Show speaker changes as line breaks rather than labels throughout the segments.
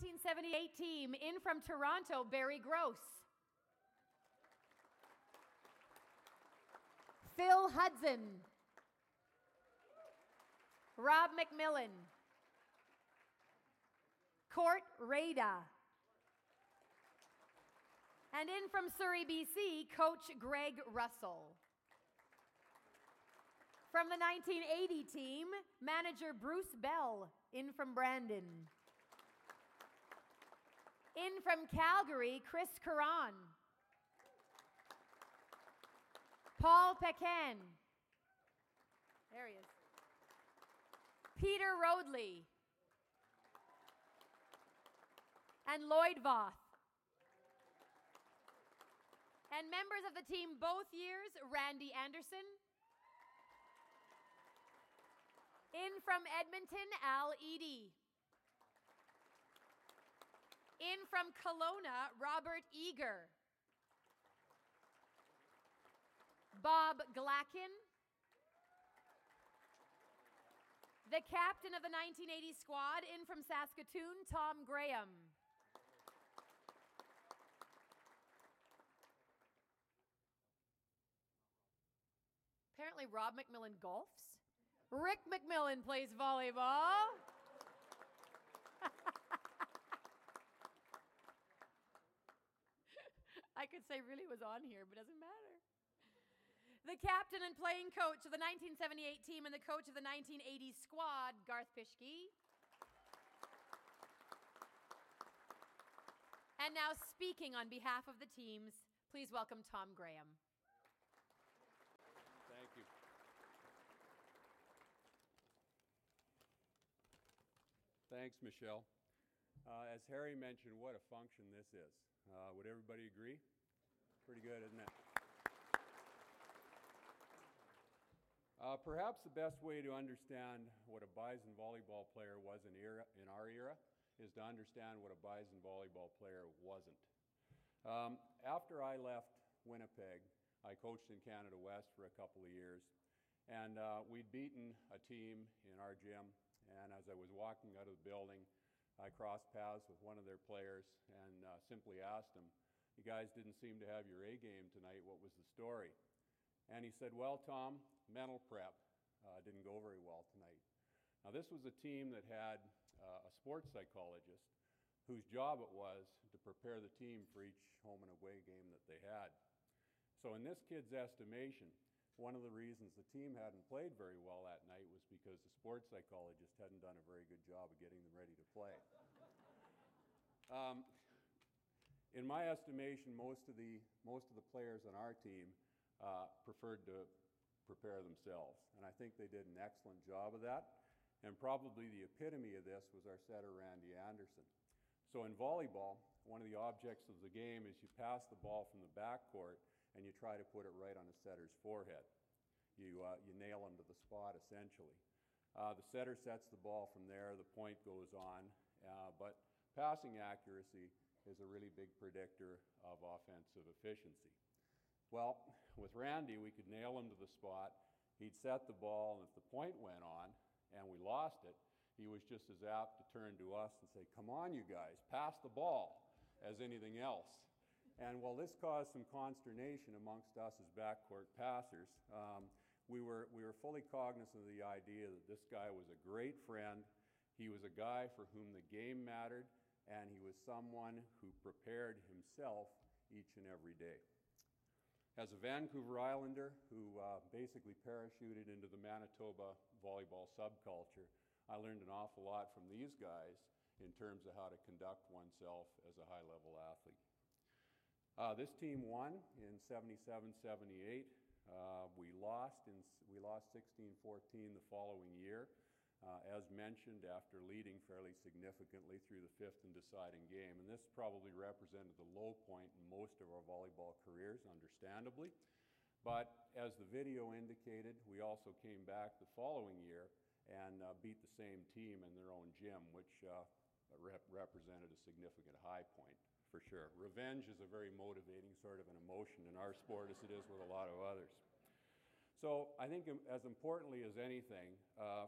1978 team, in from Toronto, Barry Gross. Phil Hudson. Rob McMillan. Court Rada. And in from Surrey, BC, Coach Greg Russell. From the 1980 team, manager Bruce Bell, in from Brandon. In from Calgary, Chris Caron. Paul Pecan. There he is. Peter Rodley. And Lloyd Voth. And members of the team both years, Randy Anderson. In from Edmonton, Al Eady. In from Kelowna, Robert Eager. Bob Glacken. The captain of the 1980 squad, in from Saskatoon, Tom Graham. Apparently Rob McMillan golfs. Rick McMillan plays volleyball. I could say really was on here, but it doesn't matter. The captain and playing coach of the 1978 team and the coach of the 1980 squad, Garth Pischke. And now speaking on behalf of the teams, please welcome Tom Graham.
Thank you. Thanks, Michelle. As Harry mentioned, what a function this is. Would everybody agree? Pretty good, isn't it? Perhaps the best way to understand what a Bison volleyball player was in our era is to understand what a Bison volleyball player wasn't. After I left Winnipeg, I coached in Canada West for a couple of years, and we'd beaten a team in our gym, and as I was walking out of the building, I crossed paths with one of their players and simply asked him, "You guys didn't seem to have your A game tonight. What was the story?" And he said, "Well, Tom, mental prep didn't go very well tonight." Now, this was a team that had a sports psychologist whose job it was to prepare the team for each home and away game that they had. So in this kid's estimation, one of the reasons the team hadn't played very well that night was because the sports psychologist hadn't done a very good job of getting them ready to play. In my estimation, most of the players on our team preferred to prepare themselves, and I think they did an excellent job of that. And probably the epitome of this was our setter, Randy Anderson. So in volleyball, one of the objects of the game is you pass the ball from the backcourt and you try to put it right on a setter's forehead. You nail him to the spot, essentially. The setter sets the ball from there, the point goes on, but passing accuracy is a really big predictor of offensive efficiency. Well, with Randy, we could nail him to the spot. He'd set the ball, and if the point went on and we lost it, he was just as apt to turn to us and say, "Come on, you guys, pass the ball," as anything else. And while this caused some consternation amongst us as backcourt passers, we were fully cognizant of the idea that this guy was a great friend. He was a guy for whom the game mattered, and he was someone who prepared himself each and every day. As a Vancouver Islander who basically parachuted into the Manitoba volleyball subculture, I learned an awful lot from these guys in terms of how to conduct oneself as a high-level athlete. This team won in 77-78. We lost 16-14 the following year, as mentioned, after leading fairly significantly through the fifth and deciding game. And this probably represented the low point in most of our volleyball careers, understandably. But as the video indicated, we also came back the following year and beat the same team in their own gym, which represented a significant high point, for sure. Revenge is a very motivating sort of an emotion in our sport, as it is with a lot of others. So I think as importantly as anything,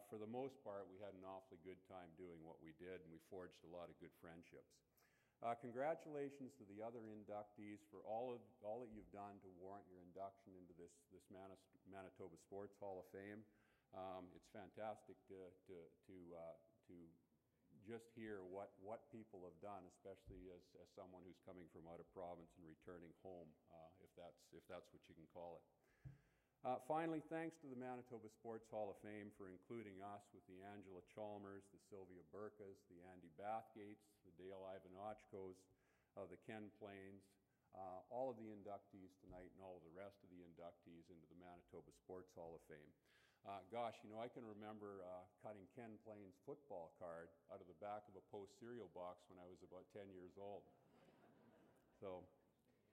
for the most part, we had an awfully good time doing what we did, and we forged a lot of good friendships. Congratulations to the other inductees for all that you've done to warrant your induction into this Manitoba Sports Hall of Fame. It's fantastic to just hear what people have done, especially as someone who's coming from out of province and returning home, if that's what you can call it. Finally, thanks to the Manitoba Sports Hall of Fame for including us with the Angela Chalmers, the Sylvia Burkas, the Andy Bathgates, the Dale Ivanachkos, the Ken Plains, all of the inductees tonight and all of the rest of the inductees into the Manitoba Sports Hall of Fame. Gosh, I can remember cutting Ken Plains' football card out of the back of a Post cereal box when I was about 10 years old. So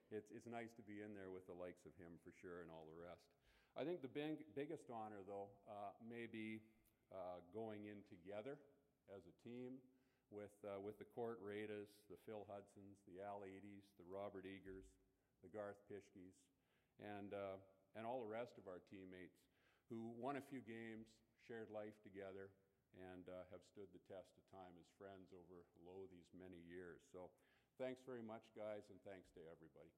it's nice to be in there with the likes of him for sure and all the rest. I think the biggest honor, though, may be going in together as a team with the Court Radas, the Phil Hudsons, the Al Eadies, the Robert Eagers, the Garth Pischkes, and all the rest of our teammates who won a few games, shared life together, and have stood the test of time as friends over these many years. So thanks very much, guys, and thanks to everybody.